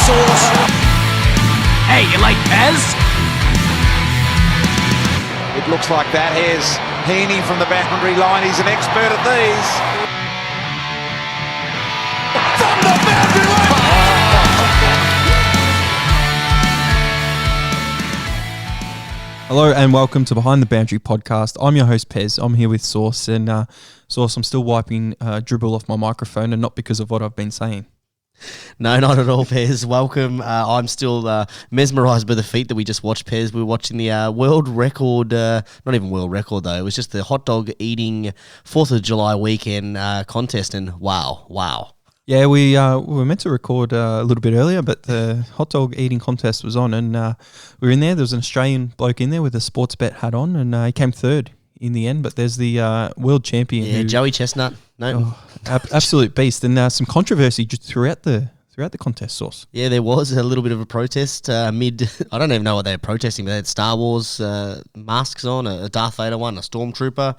sauce. Hey, you like Pez? It looks like that. Here's Heaney from the boundary line. He's an expert at these. From the boundary line! Hello and welcome to Behind the Boundary podcast. I'm your host Pez. I'm here with Sauce, and Sauce, I'm still wiping dribble off my microphone, and not because of what I've been saying. No, not at all, Pez. Welcome. I'm still mesmerised by the feat that we just watched, Pez. We were watching the world record, not even world record though, it was just the hot dog eating 4th of July weekend contest, and wow. Yeah, we were meant to record a little bit earlier, but the hot dog eating contest was on, and we were in there. There was an Australian bloke in there with a sports bet hat on, and he came third in the end. But there's the world champion. Yeah, Joey Chestnut. No, absolute beast, and some controversy just throughout the contest, Sauce. Yeah, there was a little bit of a protest mid. I don't even know what they were protesting. They had Star Wars masks on, a Darth Vader one, a Stormtrooper.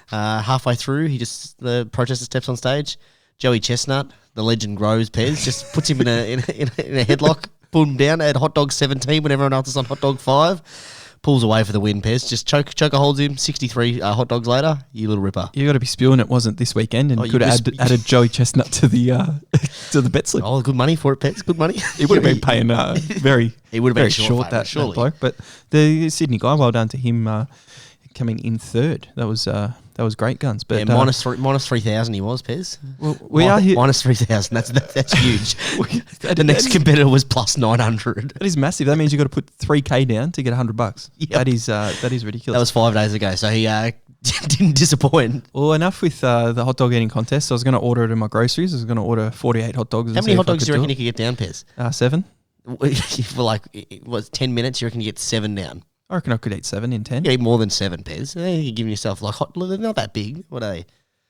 Halfway through, the protester steps on stage. Joey Chestnut, the legend grows, Pez, just puts him in a headlock, pull him down at hot dog 17 when everyone else is on hot dog 5. Pulls away for the win, Pez. Just choker holds him. 63 hot dogs later, you little ripper. You got to be spewing it wasn't this weekend, and could have added Joey Chestnut to the to the bet slip. Oh, good money for it, Pez. Good money. He would have been paying very. He would have been short that bloke. But the Sydney guy, well done to him, coming in third. That was great guns. But yeah, minus 3,000 he was, Pez. Well, we are here. Minus 3,000. That's huge. The next competitor was plus 900. That is massive. That means you got to put $3,000 down to get $100. Yep. That is ridiculous. That was 5 days ago, so he didn't disappoint. Well, enough with the hot dog eating contest. So I was going to order it in my groceries. I was going to order 48 hot dogs. How many hot dogs do you reckon you could get down, Pez? 7. For 10 minutes, you reckon you get 7 down? I reckon I could eat 7 in 10. You eat more than 7, Pez. You're giving yourself they're not that big. What are they?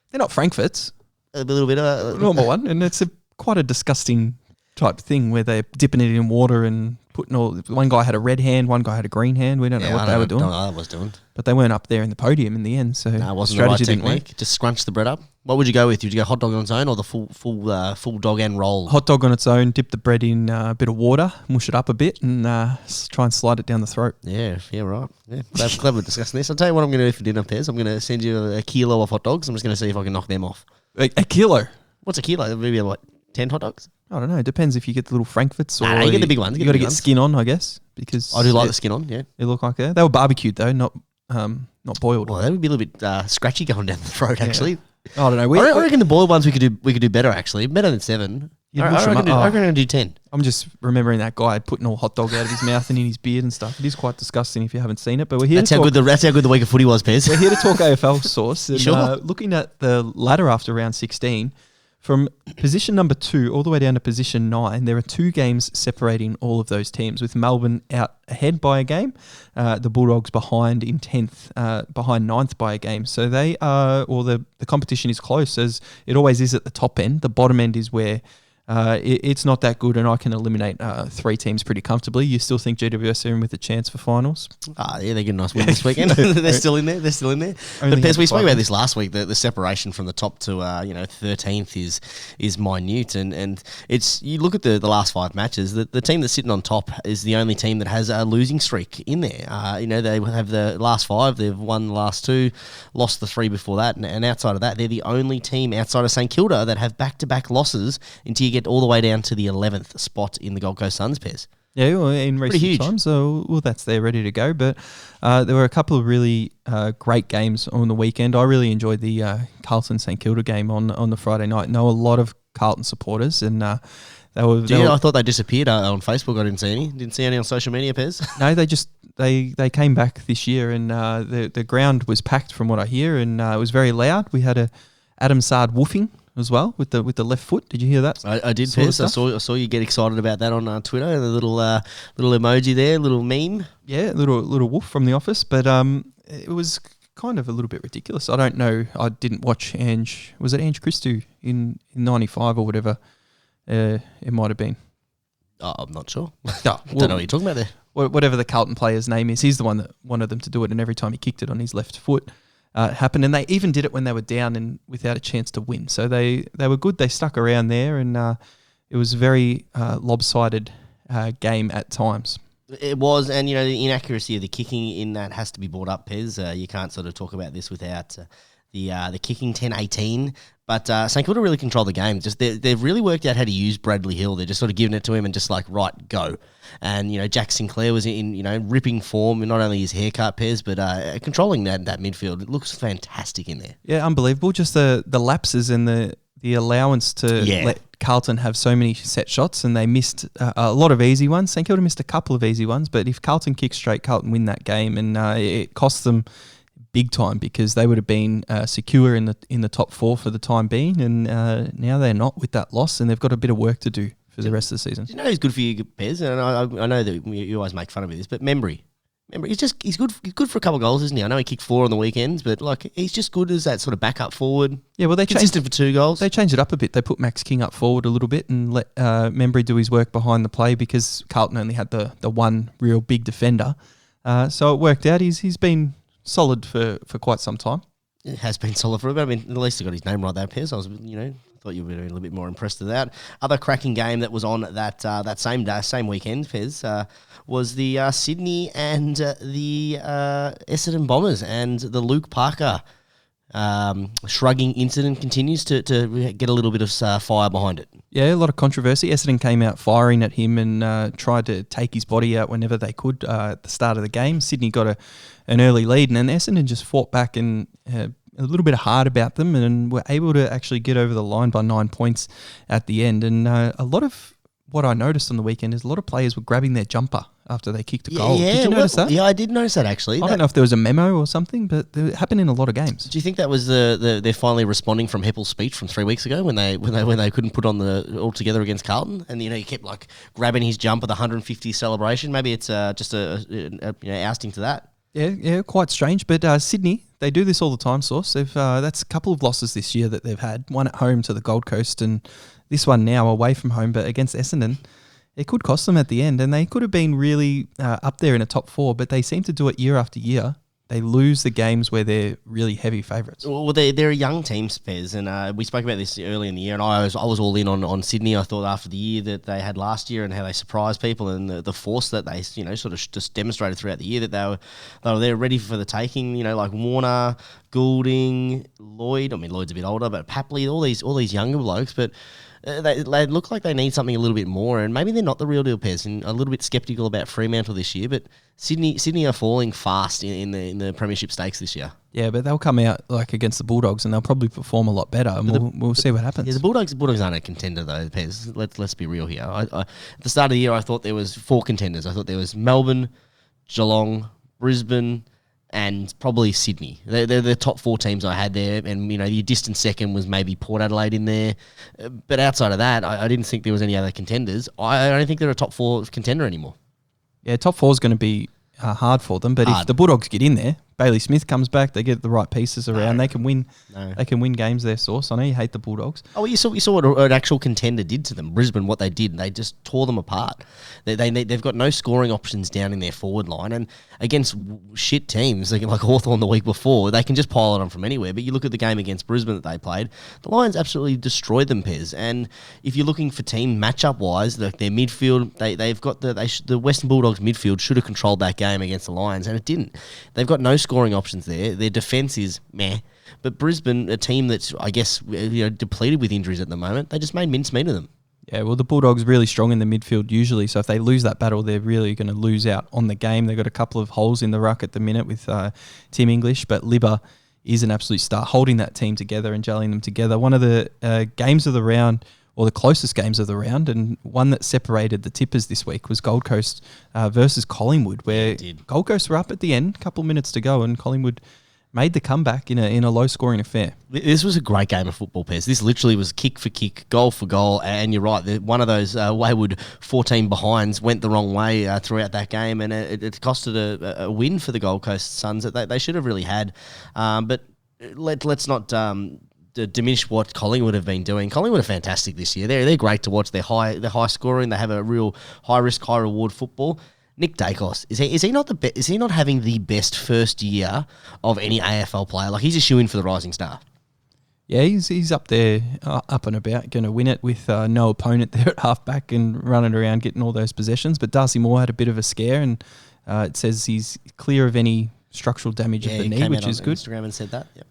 They're not Frankfurts. A little bit of normal one, and it's quite a disgusting type thing where they're dipping it in water and putting all. One guy had a red hand, one guy had a green hand. We don't know what they were doing. Don't know what I was doing. But they weren't up there in the podium in the end, so no, it wasn't the right technique. Just scrunch the bread up. What would you go with? Would you go hot dog on its own or the full dog and roll? Hot dog on its own. Dip the bread in a bit of water, mush it up a bit, and try and slide it down the throat. Yeah, right. Yeah, clever discussing this. I'll tell you what I'm going to do for dinner, Pez. I'm going to send you a kilo of hot dogs. I'm just going to see if I can knock them off. A kilo? What's a kilo? Maybe 10 hot dogs? I don't know. It depends if you get the little Frankfurts or you get the big ones. You got to get skin on, I guess, because I do like the skin on. Yeah, they look like that. They were barbecued though, not boiled. Well, that would be a little bit scratchy going down the throat. Actually, I don't know. I reckon the boiled ones we could do better. Actually, better than 7. I reckon I can do 10. I'm just remembering that guy putting all hot dog out of his mouth and in his beard and stuff. It is quite disgusting if you haven't seen it. But we're here. That's how good the week of footy was, Pez. We're here to talk AFL, Sauce. And, sure. Looking at the ladder after round 16. From position number 2 all the way down to position 9, there are 2 games separating all of those teams, with Melbourne out ahead by a game, the Bulldogs behind in 10th, behind 9th by a game. So they are, the competition is close, as it always is at the top end. The bottom end is where it's not that good, and I can eliminate 3 teams pretty comfortably. You still think GWS are in with a chance for finals? Yeah, they get a nice win this weekend. They're still in there. But Pez, we spoke about this last week. The separation from the top to 13th is minute, and it's, you look at the last 5 matches. The team that's sitting on top is the only team that has a losing streak in there. They have the last 5. They've won the last 2, lost the 3 before that, and outside of that, they're the only team outside of St Kilda that have back-to-back losses until you get all the way down to the 11th spot in the Gold Coast Suns, Pez. Yeah, well, in recent times, so that's there ready to go. But there were a couple of really great games on the weekend. I really enjoyed the Carlton-St Kilda game on the Friday night. Know a lot of Carlton supporters, and I thought they disappeared on Facebook. I didn't see any. Didn't see any on social media, Pez. No, they came back this year, and the ground was packed from what I hear, and it was very loud. We had a Adam Sard woofing as well with the left foot. Did you hear that? I did, Pez. I saw you get excited about that on Twitter. The little emoji there, little meme. Yeah, little woof from the office, but it was kind of a little bit ridiculous. I don't know. I didn't watch Ange. Was it Ange Christou in 95 or whatever? It might have been. Oh, I'm not sure. No, don't know what you're talking about there. Whatever the Carlton player's name is, he's the one that wanted them to do it, and every time he kicked it on his left foot, it happened. And they even did it when they were down and without a chance to win. So they were good. They stuck around there, and it was a very lopsided game at times. It was, and the inaccuracy of the kicking in that has to be brought up, Pez. You can't sort of talk about this without the kicking 10-18. But St Kilda really controlled the game. Just they've really worked out how to use Bradley Hill. They're just sort of giving it to him and just like, right, go. And Jack Sinclair was in ripping form. Not only his haircut, Pez, but controlling that midfield. It looks fantastic in there. Yeah, unbelievable. Just the lapses and the allowance to let Carlton have so many set shots, and they missed a lot of easy ones. St Kilda missed a couple of easy ones, but if Carlton kicked straight, Carlton win that game, and it cost them big time because they would have been secure in the top 4 for the time being, and now they're not with that loss, and they've got a bit of work to do for the rest of the season. Do you know who's good for you, Pez? And I know that you always make fun of this, but Membry, he's good for a couple of goals, isn't he? I know he kicked 4 on the weekends, but he's just good as that sort of backup forward. Yeah, well, they consistent for 2 goals. They changed it up a bit. They put Max King up forward a little bit and let Membry do his work behind the play because Carlton only had the one real big defender. So it worked out. He's been solid for quite some time. It has been solid for a bit. I mean, at least he got his name right there, Pez. I was, thought you were a little bit more impressed with that. Other cracking game that was on that same day, same weekend, Pez, was the Sydney and the Essendon Bombers, and the Luke Parker shrugging incident continues to get a little bit of fire behind it. Yeah, a lot of controversy. Essendon came out firing at him and tried to take his body out whenever they could at the start of the game. Sydney got an early lead, and then Essendon just fought back and a little bit hard about them, and were able to actually get over the line by 9 points at the end. And a lot of what I noticed on the weekend is a lot of players were grabbing their jumper after they kicked a goal. Yeah, did you notice that? Yeah, I did notice that actually. I don't know if there was a memo or something, but it happened in a lot of games. Do you think that was they're finally responding from Heppel's speech from 3 weeks ago when they couldn't put on the all together against Carlton, and he kept grabbing his jumper, the 150 celebration? Maybe it's just a ousting to that. Yeah, quite strange. But Sydney, they do this all the time, Sauce. That's a couple of losses this year that they've had. One at home to the Gold Coast, and this one now away from home, but against Essendon. It could cost them at the end, and they could have been really up there in a top 4, but they seem to do it year after year. They lose the games where they're really heavy favourites. Well, they're a young team, Spez, and we spoke about this early in the year, and I was all in on Sydney. I thought after the year that they had last year and how they surprised people, and the force that they sort of just demonstrated throughout the year, that they were there ready for the taking. Like Warner, Goulding, Lloyd. I mean, Lloyd's a bit older, but Papley, all these younger blokes, but. They look like they need something a little bit more, and maybe they're not the real deal, Pez. And a little bit sceptical about Fremantle this year, but Sydney are falling fast in the premiership stakes this year. Yeah, but they'll come out against the Bulldogs, and they'll probably perform a lot better, and we'll see what happens. Yeah, the Bulldogs aren't a contender though, Pez. Let's be real here. At the start of the year, I thought there was 4 contenders. I thought there was Melbourne, Geelong, Brisbane, and probably Sydney. They're the top 4 teams I had there, and your distant second was maybe Port Adelaide in there. But outside of that, I didn't think there was any other contenders. I don't think they're a top 4 contender anymore. Yeah, top 4 is going to be hard for them, but if the Bulldogs get in there, Bailey Smith comes back, they get the right pieces around, they can win. They can win games there, Sauce. I know you hate the Bulldogs. Oh, well, you saw what an actual contender did to them. Brisbane, what they did, they just tore them apart. They've got no scoring options down in their forward line, and against shit teams like Hawthorn the week before, they can just pile it on from anywhere. But you look at the game against Brisbane that they played, the Lions absolutely destroyed them, Pez. And if you're looking for team matchup wise, their midfield, they've got the Western Bulldogs midfield should have controlled that game against the Lions, and it didn't. They've got no scoring options there. Their defence is meh. But Brisbane, a team that's, I guess, depleted with injuries at the moment, they just made mincemeat of them. Yeah, well, the Bulldogs really strong in the midfield usually, so if they lose that battle, they're really going to lose out on the game. They've got a couple of holes in the ruck at the minute with Tim English, but Libba is an absolute star, holding that team together and gelling them together. One of the games of the round, or the closest games of the round, and one that separated the tippers this week was Gold Coast versus Collingwood, where Gold Coast were up at the end, a couple of minutes to go, and Collingwood made the comeback in a low-scoring affair. This was a great game of football, Pez. This literally was kick for kick, goal for goal, and you're right, one of those wayward 14 behinds went the wrong way throughout that game, and it costed a win for the Gold Coast Suns that they should have really had. But let's not diminish what Collingwood have been doing. Collingwood are fantastic this year. They're great to watch. They're high scoring. They have a real high risk, high reward football. Nick Dacos, is he not is he not having the best first year of any AFL player? He's a shoo-in for the Rising Star. Yeah, he's up there, up and about, going to win it with no opponent there at halfback and running around getting all those possessions. But Darcy Moore had a bit of a scare, and it says he's clear of any structural damage of the knee, which is good. Instagram and said that. Yep.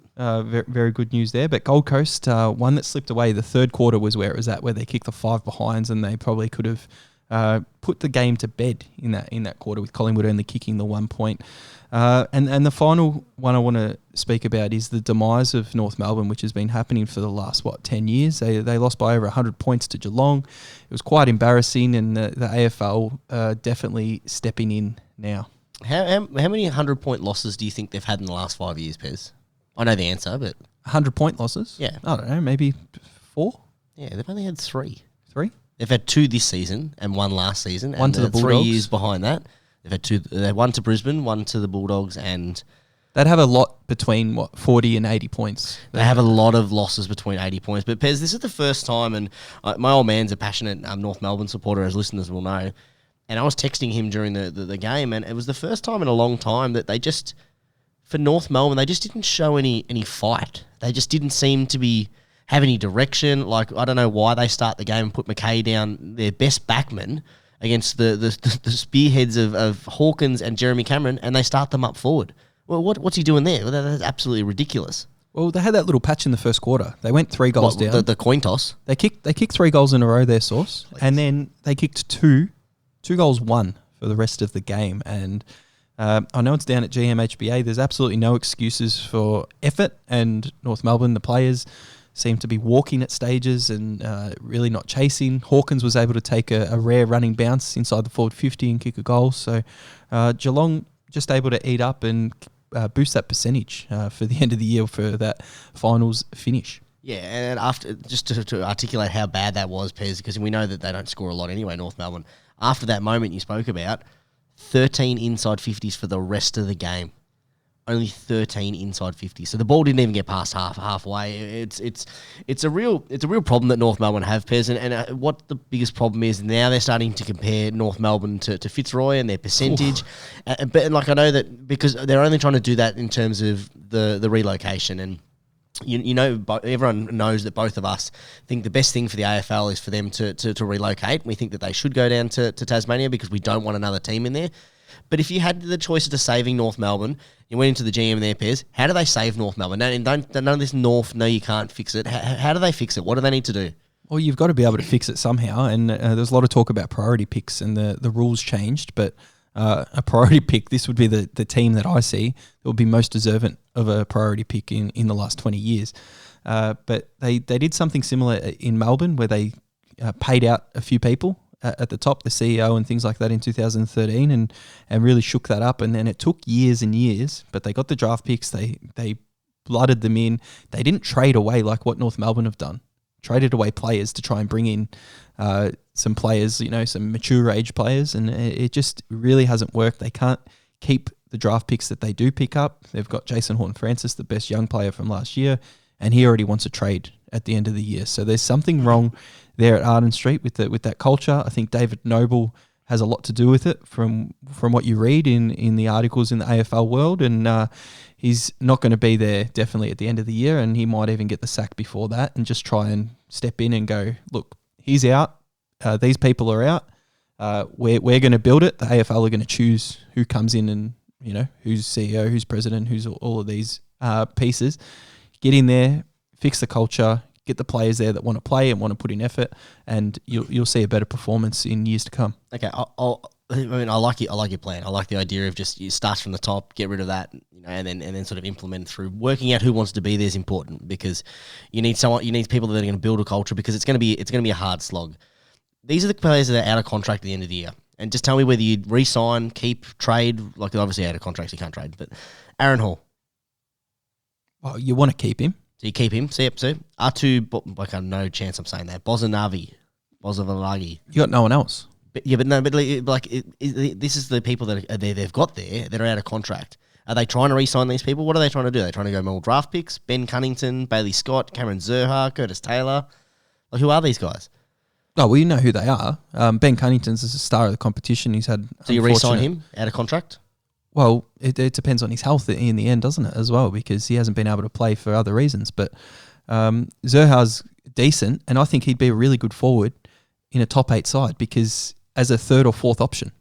Very, very good news there. But Gold Coast, one that slipped away, the third quarter was where it was at, where they kicked the 5 behinds, and they probably could have put the game to bed in that quarter, with Collingwood only kicking the 1 point. And the final one I want to speak about is the demise of North Melbourne, which has been happening for the last 10 years. They lost by over 100 points to Geelong. It was quite embarrassing, and the AFL definitely stepping in now. How many 100-point losses do you think they've had in the last 5 years, Pez? I know the answer, but 100-point losses? Yeah, I don't know, maybe 4. Yeah, they've only had 3. 3? They've had 2 this season and 1 last season. One and to the Bulldogs. 3 years behind that, they've had 2. They had 1 to Brisbane, 1 to the Bulldogs, and they'd have a lot between 40 and 80 points. They have a lot of losses between 80 points. But Pez, this is the first time, and my old man's a passionate North Melbourne supporter, as listeners will know. And I was texting him during the game, and it was the first time in a long time that they just, for North Melbourne, they just didn't show any fight. They just didn't seem to have any direction. Like, I don't know why they start the game and put McKay down, their best backman, against the spearheads of Hawkins and Jeremy Cameron, and they start them up forward. Well, what's he doing there? Well, that's absolutely ridiculous. Well, they had that little patch in the first quarter. They went 3 goals down. The coin toss. They kicked 3 goals in a row, their Source, and then they kicked 2 goals, 1 for the rest of the game. And I know it's down at GMHBA. There's absolutely no excuses for effort, and North Melbourne, the players, seem to be walking at stages and really not chasing. Hawkins was able to take a rare running bounce inside the forward 50 and kick a goal. So Geelong just able to eat up and boost that percentage for the end of the year for that finals finish. Yeah, and after, just to articulate how bad that was, Pez, because we know that they don't score a lot anyway, North Melbourne. After that moment you spoke about, 13 inside 50s for the rest of the game. Only 13 inside 50s. So the ball didn't even get past halfway. It's a real problem that North Melbourne have, Pez. And what the biggest problem is now, they're starting to compare North Melbourne to Fitzroy and their percentage. But like, I know that because they're only trying to do that in terms of the relocation. And you know, everyone knows that both of us think the best thing for the AFL is for them to relocate. We think that they should go down to Tasmania because we don't want another team in there. But if you had the choice of saving North Melbourne, you went into the GM there, Pez, how do they save North Melbourne? None of this North, no, you can't fix it. How do they fix it? What do they need to do? Well, you've got to be able to fix it somehow. And there's a lot of talk about priority picks, and the rules changed. But a priority pick, this would be the team that I see that would be most deserving of a priority pick in the last 20 years. But they did something similar in Melbourne, where they paid out a few people at the top, the CEO and things like that, in 2013, and really shook that up. And then it took years and years, but they got the draft picks. They blooded them in. They didn't trade away like what North Melbourne have done. Traded away players to try and bring in some players, some mature age players, and it just really hasn't worked. They can't keep the draft picks that they do pick up. They've got Jason Horton-Francis, the best young player from last year, and he already wants a trade at the end of the year. So there's something wrong there at Arden Street with that culture. I think David Noble has a lot to do with it from what you read in the articles in the AFL world, and he's not going to be there definitely at the end of the year, and he might even get the sack before that and just try and step in and go, look, he's out, these people are out, we're going to build it. The AFL are going to choose who comes in and, who's CEO, who's president, who's all of these pieces. Get in there, fix the culture, get the players there that want to play and want to put in effort, and you'll see a better performance in years to come. Okay, I like your plan. I like the idea of just you start from the top, get rid of that, and then sort of implement through. Working out who wants to be there is important, because you need people that are going to build a culture, because it's going to be a hard slog. These are the players that are out of contract at the end of the year, and just tell me whether you'd re-sign, keep, trade. Like, obviously out of contracts you can't trade, but Aaron Hall. Well, you want to keep him. So you keep him. See, R2, like, I have no chance I'm saying that. Bozanagi. You got no one else. This is the people that are there, they've got there that are out of contract. Are they trying to re-sign these people? What are they trying to do? Are they trying to go more draft picks? Ben Cunnington, Bailey Scott, Cameron Zurha, Curtis Taylor. Like, who are these guys? Oh, well, you know who they are. Ben Cunnington's a star of the competition. He's had. So you re-sign him out of contract? Well, it depends on his health in the end, doesn't it, as well, because he hasn't been able to play for other reasons. But Zerha's decent, and I think he'd be a really good forward in a top 8 side because as a third or fourth option.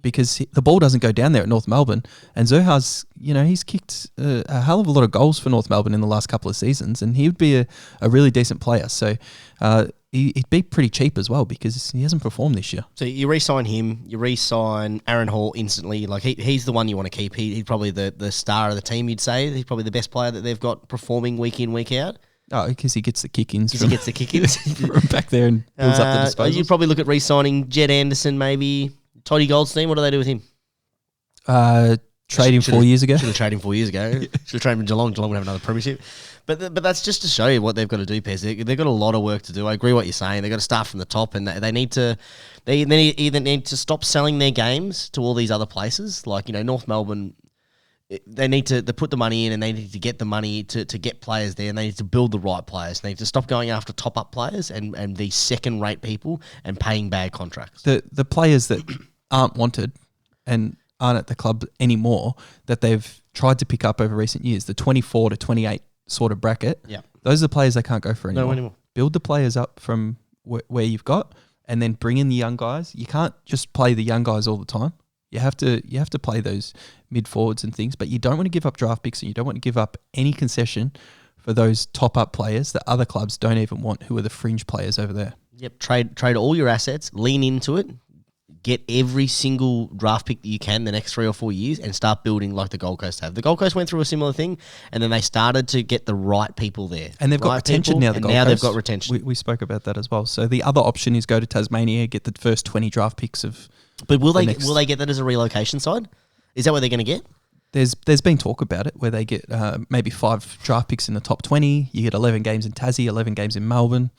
Because the ball doesn't go down there at North Melbourne, and Zerha's, he's kicked a hell of a lot of goals for North Melbourne in the last couple of seasons, and he would be a really decent player. So he'd be pretty cheap as well because he hasn't performed this year. So you re-sign him, you re-sign Aaron Hall instantly. Like he's the one you want to keep. He's probably the star of the team. You'd say he's probably the best player that they've got performing week in, week out. Oh, because he gets the kick-ins. He gets the kick-ins from back there and builds up the disposals. You'd probably look at re-signing Jed Anderson, maybe. Toddy Goldstein, what do they do with him? Trade him 4 years ago. Should have traded him 4 years ago. Should have traded him Geelong. Geelong would have another premiership. But that's just to show you what they've got to do, Pez. They've got a lot of work to do. I agree what you're saying. They've got to start from the top, and they need to. They either need to stop selling their games to all these other places, like North Melbourne. They need to put the money in, and they need to get the money to get players there, and they need to build the right players. They need to stop going after top-up players and these second-rate people and paying bad contracts. The players that aren't wanted and aren't at the club anymore that they've tried to pick up over recent years, the 24 to 28 sort of bracket, those are the players they can't go for anymore. No anymore. Build the players up from where you've got and then bring in the young guys. You can't just play the young guys all the time. You have to play those mid-forwards and things, but you don't want to give up draft picks and you don't want to give up any concession for those top-up players that other clubs don't even want, who are the fringe players over there. Yep, trade all your assets, lean into it, get every single draft pick that you can the next 3 or 4 years and start building like the Gold Coast have. The Gold Coast went through a similar thing, and then they started to get the right people there. And they've got retention now, the Gold Coast. They've got retention. We spoke about that as well. So the other option is go to Tasmania, get the first 20 draft picks of... But will they get that as a relocation side? Is that what they're going to get? There's been talk about it where they get maybe 5 draft picks in the top 20. You get 11 games in Tassie, 11 games in Melbourne.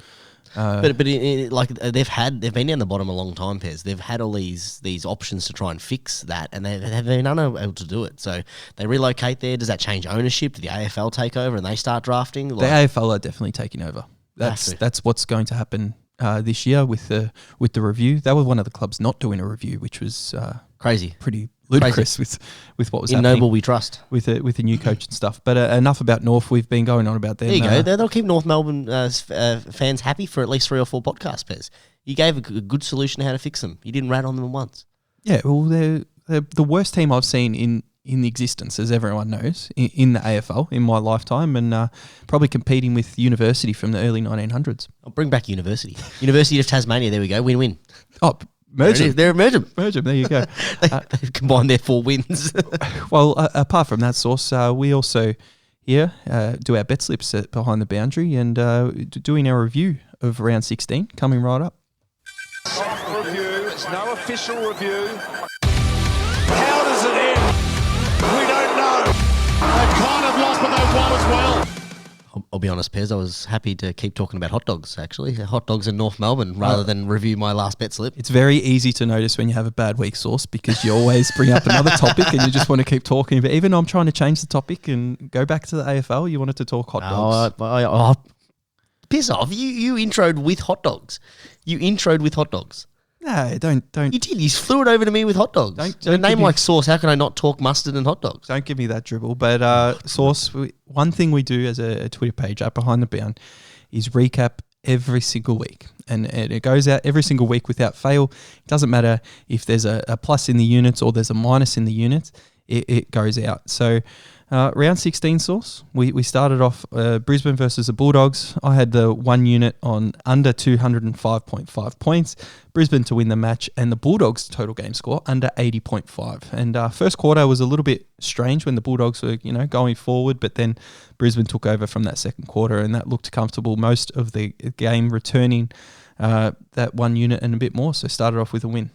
But they've been down the bottom a long time, Pez. They've had all these options to try and fix that, and they've been unable to do it. So they relocate there. Does that change ownership? Do the AFL take over and they start drafting? The AFL are definitely taking over. That's what's going to happen this year with the review. They were one of the clubs not doing a review, which was crazy, pretty ludicrous with what was happening. In Noble we trust with a new coach and stuff. But enough about North. We've been going on about them. There you go. They'll keep North Melbourne fans happy for at least 3 or 4 podcasts, Pez. You gave a good solution how to fix them. You didn't rat on them once. Yeah, well, they're the worst team I've seen in existence, as everyone knows, in the AFL in my lifetime, and probably competing with University from the early 1900s. I'll bring back University. University of Tasmania, there we go, win-win. Oh, merge them. They're a merge them. Merge them, there you go. They've combined their 4 wins. Well, apart from that source, we also here do our bet slips at Behind the Boundary and doing our review of round 16, coming right up. Soft review, it's no official review. How does it end? We don't know. They've kind of lost, but they've won as well. I'll be honest, Pez, I was happy to keep talking about hot dogs, actually. Hot dogs in North Melbourne, rather than review my last bet slip. It's very easy to notice when you have a bad week, Source, because you always bring up another topic and you just want to keep talking. But even though I'm trying to change the topic and go back to the AFL, you wanted to talk hot dogs. Piss off. You introed with hot dogs. No, don't. You did. You flew it over to me with hot dogs. A name like Sauce, how can I not talk mustard and hot dogs? Don't give me that dribble. But Sauce, one thing we do as a Twitter page at Behind the Bound is recap every single week. And it goes out every single week without fail. It doesn't matter if there's a plus in the units or there's a minus in the units. It goes out. So round 16, Sauce, we started off Brisbane versus the Bulldogs. I had the 1 unit on under 205.5 points. Brisbane to win the match, and the Bulldogs total game score under 80.5. And first quarter was a little bit strange when the Bulldogs were going forward, but then Brisbane took over from that second quarter, and that looked comfortable most of the game, returning that 1 unit and a bit more. So started off with a win.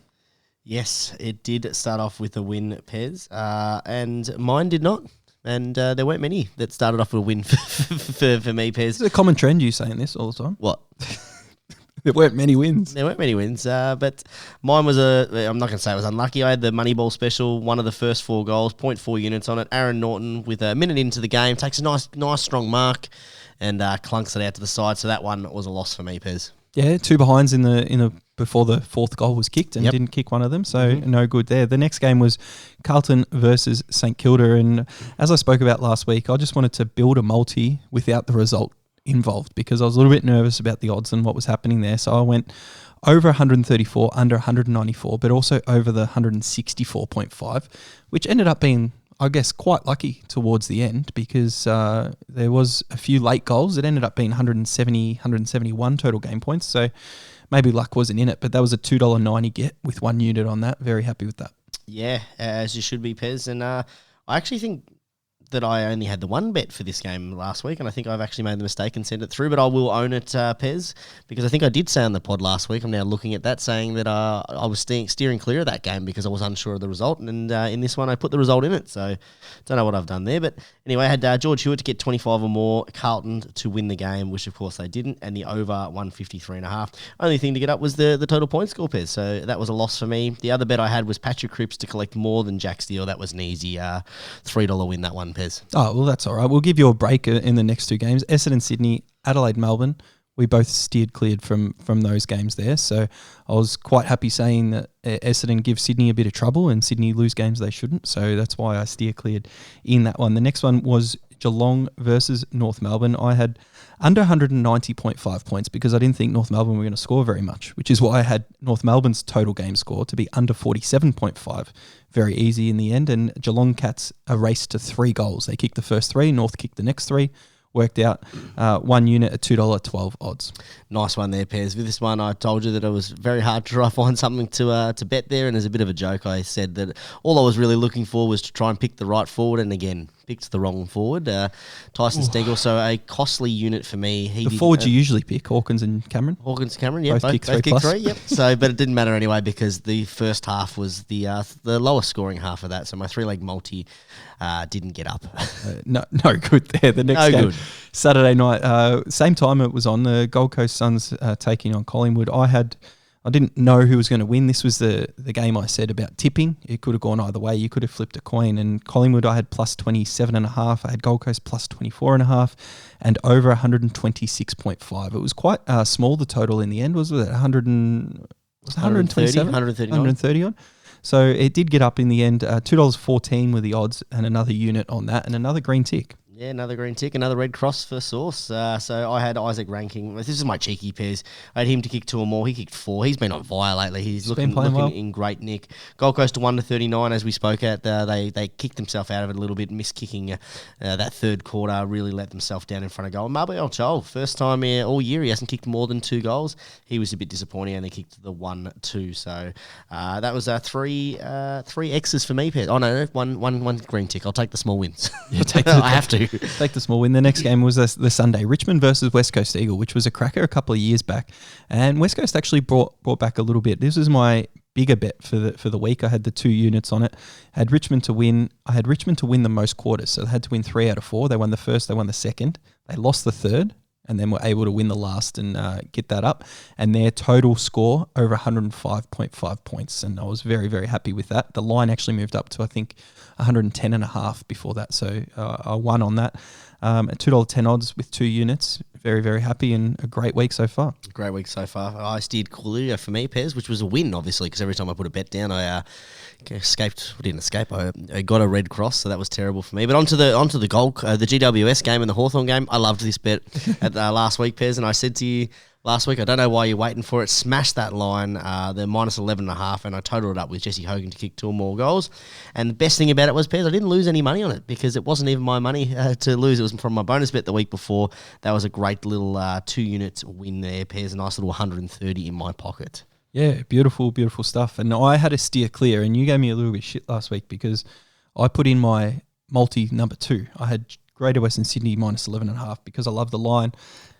Yes, it did start off with a win, Pez, and mine did not. And there weren't many that started off with a win for me, Pez. It's a common trend, you saying this all the time. What? There weren't many wins. There weren't many wins, but mine was I'm not going to say it was unlucky. I had the Moneyball special, one of the first 4 goals, 0.4 units on it. Aaron Norton, with a minute into the game, takes a nice strong mark and clunks it out to the side. So that one was a loss for me, Pez. Yeah, 2 behinds in the before the 4th goal was kicked and didn't kick one of them, so no good there. The next game was Carlton versus St Kilda, and as I spoke about last week, I just wanted to build a multi without the result involved because I was a little bit nervous about the odds and what was happening there. So I went over 134, under 194, but also over the 164.5, which ended up being, I guess, quite lucky towards the end because there was a few late goals. It ended up being 170, 171 total game points. So maybe luck wasn't in it, but that was a $2.90 get with 1 unit on that. Very happy with that. Yeah, as you should be, Pez. And I actually think that I only had the one bet for this game last week, and I think I've actually made the mistake and sent it through, but I will own it, Pez, because I think I did say on the pod last week, I'm now looking at that, saying that I was steering clear of that game because I was unsure of the result, and in this one I put the result in it, so don't know what I've done there, but anyway, I had George Hewitt to get 25 or more, Carlton to win the game, which of course they didn't, and the over 153.5. Only thing to get up was the total point score, Pez, so that was a loss for me. The other bet I had was Patrick Cripps to collect more than Jack Steele. That was an easy $3 win, that one, Pez. Oh, well, that's all right. We'll give you a break in the next two games. Essendon, Sydney, Adelaide, Melbourne. We both steered cleared from those games there. So I was quite happy saying that Essendon give Sydney a bit of trouble and Sydney lose games they shouldn't. So that's why I steer cleared in that one. The next one was Geelong versus North Melbourne. I had under 190.5 points because I didn't think North Melbourne were going to score very much, which is why I had North Melbourne's total game score to be under 47.5. Very easy in the end. And Geelong Cats a race to 3 goals. They kicked the first 3, North kicked the next 3. Worked out 1 unit at $2.12 odds. Nice one there, Pez. With this one, I told you that it was very hard to try find something to bet there, and as a bit of a joke, I said that all I was really looking for was to try and pick the right forward, and again, picked the wrong forward. Tyson Stengel, so a costly unit for me. The forwards you usually pick, Hawkins and Cameron. Hawkins and Cameron, yeah, both kicked 3 kicked 3, yep. So, but it didn't matter anyway because the first half was the lowest scoring half of that, so my 3-leg multi didn't get up. No good there. The next game, good. Saturday night, same time it was on, the Gold Coast Suns taking on Collingwood. I didn't know who was going to win. This was the game I said about tipping. It could have gone either way. You could have flipped a coin. And Collingwood, I had plus 27.5. I had Gold Coast plus 24.5 and over 126.5. It was quite small, the total in the end. Was it 127? 130 on. So it did get up in the end. $2.14 were the odds and another unit on that and another green tick. Yeah, another green tick, another red cross for Sauce. So I had Isaac ranking. This is my cheeky Pez. I had him to kick 2 or more. He kicked 4. He's been on fire lately. He's looking well. In great nick. Gold Coast to 1-39, as we spoke at. They kicked themselves out of it a little bit, missed kicking that third quarter, really let themselves down in front of goal. Mabiel Chol, first time all year he hasn't kicked more than 2 goals. He was a bit disappointing, and they kicked the 1-2. So that was 3 X's for me, Pez. Oh no, one green tick. I'll take the small wins. Yeah, I have to. Take the small win. The next game was the Sunday, Richmond versus West Coast Eagle, which was a cracker a couple of years back. And West Coast actually brought back a little bit. This was my bigger bet for the week. I had the 2 units on it. I had Richmond to win. I had Richmond to win the most quarters. So they had to win 3 out of 4. They won the first, they won the second. They lost the third and then were able to win the last and get that up. And their total score over 105.5 points. And I was very, very happy with that. The line actually moved up to, I think, 110.5 before that. So I won on that at $2.10 odds with 2 units. Very, very happy and a great week so far. Great week so far. I steered Coolio for me, Pez, which was a win, obviously, because every time I put a bet down, I didn't escape. I got a red cross, so that was terrible for me. But onto the GWS game and the Hawthorn game. I loved this bet at last week, Pez, and I said to you last week, I don't know why you're waiting for it. Smashed that line, the minus 11.5, and I totaled it up with Jesse Hogan to kick 2 or more goals. And the best thing about it was, Pez, I didn't lose any money on it because it wasn't even my money to lose. It was from my bonus bet the week before. That was a great little 2 units win there, Pez. A nice little 130 in my pocket. Yeah, beautiful, beautiful stuff. And I had to steer clear, and you gave me a little bit of shit last week because I put in my multi number 2. I had Greater Western Sydney minus 11.5 because I love the line.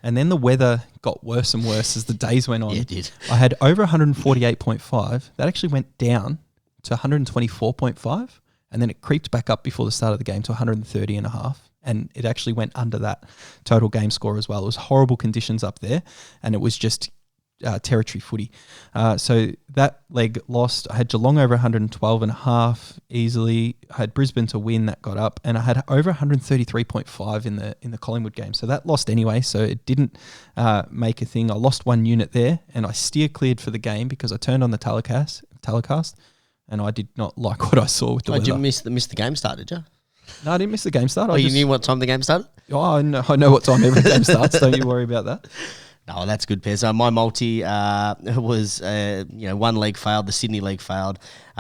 And then the weather got worse and worse as the days went on. Yeah, it did. I had over 148.5. That actually went down to 124.5. And then it creeped back up before the start of the game to 130.5. And it actually went under that total game score as well. It was horrible conditions up there. And it was just territory footy. So that leg lost. I had Geelong over 112.5 easily. I had Brisbane to win, that got up, and I had over 133.5 in the Collingwood game. So that lost anyway. So it didn't make a thing. I lost 1 unit there, and I steer cleared for the game because I turned on the telecast, and I did not like what I saw with the weather. Did you miss the game start? Did you? No, I didn't miss the game start. You knew what time the game started? Oh, I know what time every game starts. Don't you worry about that. No, that's good, Pez. My multi was, one leg failed. The Sydney leg failed,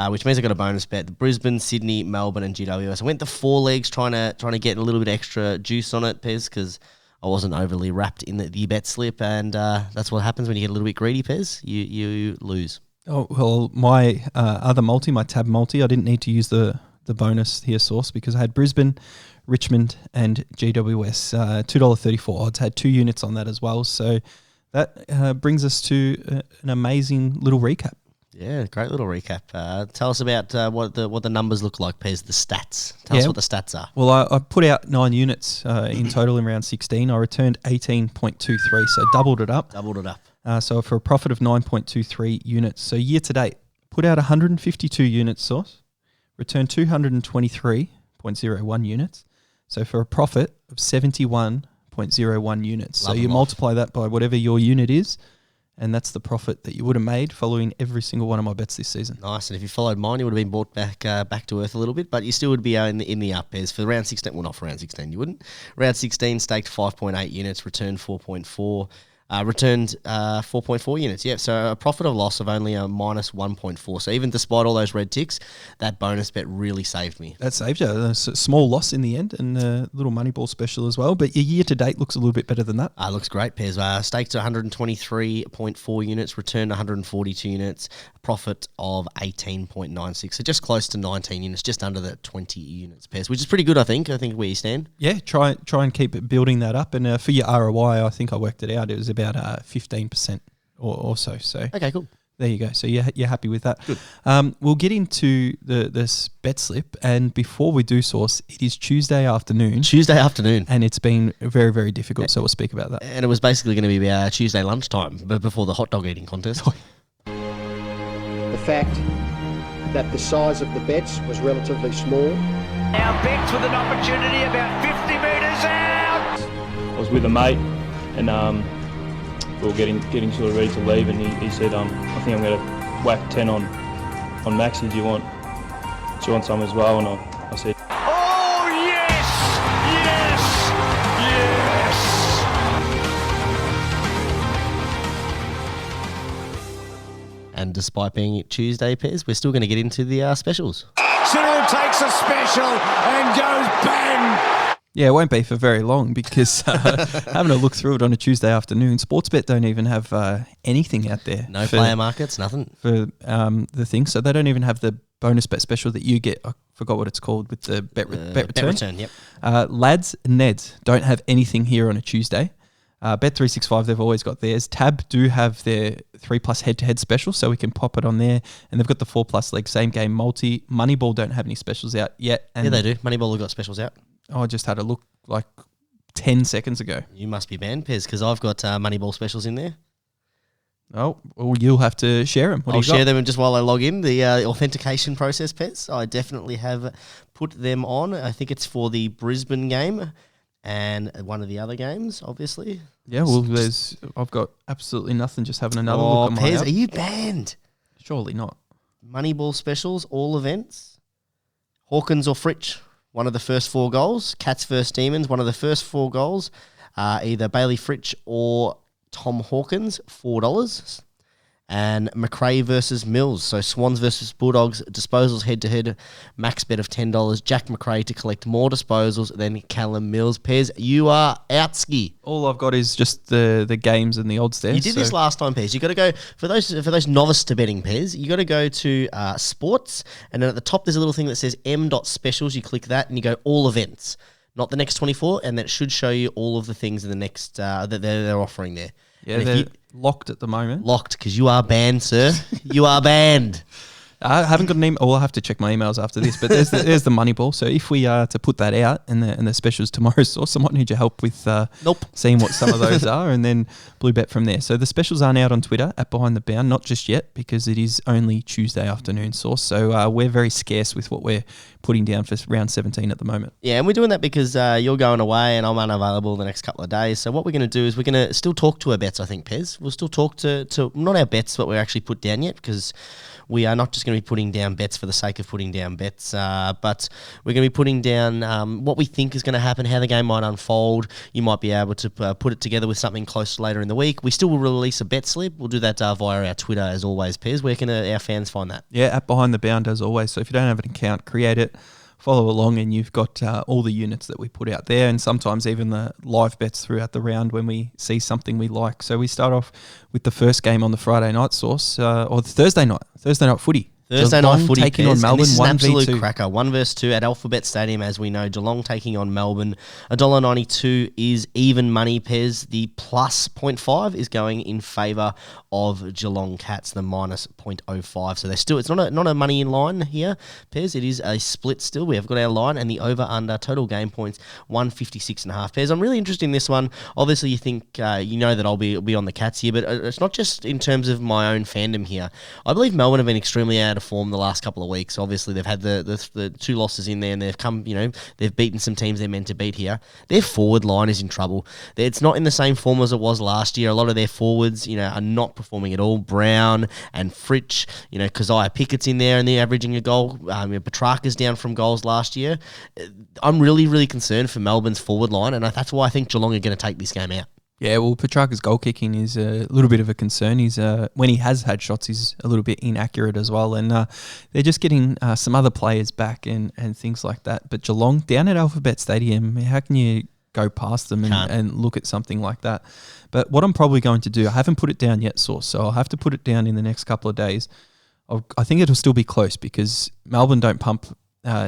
which means I got a bonus bet. The Brisbane, Sydney, Melbourne, and GWS. I went the 4 legs trying to get a little bit extra juice on it, Pez, because I wasn't overly wrapped in the bet slip, and that's what happens when you get a little bit greedy, Pez. You lose. Oh, well, my other multi, my tab multi, I didn't need to use the bonus here source because I had Brisbane, Richmond, and GWS. $2.34 odds. Had 2 units on that as well. So that brings us to an amazing little recap. Yeah, great little recap. Tell us about what the numbers look like, Pez, the stats. Tell us what the stats are. Well, I put out 9 units in total in round 16. I returned 18.23, so doubled it up. So for a profit of 9.23 units. So year to date, put out 152 units source, returned 223.01 units. So for a profit of 71.01 units. So you multiply that by whatever your unit is, and that's the profit that you would have made following every single one of my bets this season. Nice. And if you followed mine, you would have been brought back to earth a little bit, but you still would be in the up, Pez. For round 16, well, not for round 16, you wouldn't. Round 16, staked 5.8 units, returned 4.4. Returned 4.4 units. Yeah, so a profit or loss of only a minus 1.4. So even despite all those red ticks, that bonus bet really saved me. That saved you. A small loss in the end and a little money ball special as well. But your year to date looks a little bit better than that. Looks great, Pez. Staked 123.4 units, returned 142 units, a profit of 18.96. So just close to 19 units, just under the 20 units, Pez, which is pretty good, I think where you stand. Yeah, try and keep building that up. And for your ROI, I think I worked it out. It was about 15% or so. So okay, cool. There you go. So you're happy with that. Good. We'll get into this bet slip, and before we do, source, it is Tuesday afternoon, and it's been very, very difficult. So we'll speak about that. And it was basically going to be Tuesday lunchtime, but before the hot dog eating contest. The fact that the size of the bets was relatively small. Now Bex with an opportunity about 50 metres out. I was with a mate, and we were getting sort of ready to leave, and he said, I think I'm going to whack 10 on Maxi. Do you want some as well? And I said, Oh yes, yes, yes. And despite being Tuesday, Pez, we're still going to get into the specials. Cyril takes a special and goes bang. Yeah, it won't be for very long because having a look through it on a Tuesday afternoon, Sportsbet don't even have anything out there. No player markets, nothing. For the thing. So they don't even have the bonus bet special that you get. I forgot what it's called with the bet return. Bet return, yep. Lads and Neds don't have anything here on a Tuesday. Bet365, they've always got theirs. Tab do have their 3+ head-to-head special, so we can pop it on there. And they've got the 4+ leg same game multi. Moneyball don't have any specials out yet. And yeah, they do. Moneyball have got specials out. I just had a look like 10 seconds ago. You must be banned, Pez, because I've got Moneyball specials in there. Oh, well, you'll have to share them. I'll share them just while I log in. The authentication process, Pez, I definitely have put them on. I think it's for the Brisbane game and one of the other games, obviously. Yeah, well, I've got absolutely nothing, just having another look at my Pez, app. are you banned? Surely not. Moneyball specials, all events. Hawkins or Fritsch, one of the first 4 goals. Cats vs Demons, one of the first 4 goals. Either Bailey Fritsch or Tom Hawkins, $4. And McRae versus Mills. So Swans versus Bulldogs, disposals head-to-head, max bet of $10. Jack McRae to collect more disposals than Callum Mills. Pez, you are out ski. All I've got is just the games and the odds there. You did this last time, Pez. You got to go for those novice to betting, Pez. You got to go to sports, and then at the top there's a little thing that says M.specials. You click that, and you go all events, not the next 24, and that should show you all of the things in the next that they're offering there. Yeah, they're locked at the moment. Locked, because you are banned, sir. You are banned. I haven't got an email. I'll have to check my emails after this. But there's the Moneyball. So if we are to put that out and the specials tomorrow, source, I might need your help with seeing what some of those are, and then blue bet from there. So the specials aren't out on Twitter at Behind the Bound, not just yet, because it is only Tuesday afternoon, source. So we're very scarce with what we're putting down for round 17 at the moment. Yeah, and we're doing that because you're going away and I'm unavailable the next couple of days. So what we're going to do is we're going to still talk to our bets, I think, Pez. We'll still talk to not our bets, but we're actually put down yet, because we are not just going to be putting down bets for the sake of putting down bets, but we're going to be putting down what we think is going to happen, how the game might unfold. You might be able to put it together with something close later in the week. We still will release a bet slip. We'll do that via our Twitter, as always, Pez. Where can our fans find that? Yeah, at Behind the Bound, as always. So if you don't have an account, create it, follow along, and you've got all the units that we put out there, and sometimes even the live bets throughout the round when we see something we like. So we start off with the first game on the Friday night source, or the Thursday night footy. Thursday Geelong night footy, taking on Melbourne, this is an absolute 1v2. cracker. 1 versus 2 at Alphabet Stadium, as we know. Geelong taking on Melbourne. $1.92 is even money, Pez. The plus 0.5 is going in favour of Geelong Cats, the minus 0.05. So they're still, it's not a money in line here, Pez. It is a split still. We have got our line, and the over-under total game points 156.5. Pez, I'm really interested in this one. Obviously, you think you know that I'll be on the Cats here, but it's not just in terms of my own fandom here. I believe Melbourne have been extremely out of form the last couple of weeks. Obviously, they've had the 2 losses in there, and they've come, they've beaten some teams they're meant to beat here. Their forward line is in trouble. It's not in the same form as it was last year. A lot of their forwards, are not performing at all. Brown and Fritsch, Keziah Pickett's in there, and they're averaging a goal. Petrarca's down from goals last year. I'm really, really concerned for Melbourne's forward line, and that's why I think Geelong are going to take this game out. Yeah, well, Petrarca's goal kicking is a little bit of a concern. He's when he has had shots, he's a little bit inaccurate as well. And they're just getting some other players back and things like that. But Geelong, down at Alphabet Stadium, how can you go past them and look at something like that? But what I'm probably going to do, I haven't put it down yet, Source, so I'll have to put it down in the next couple of days. I think it'll still be close because Melbourne don't pump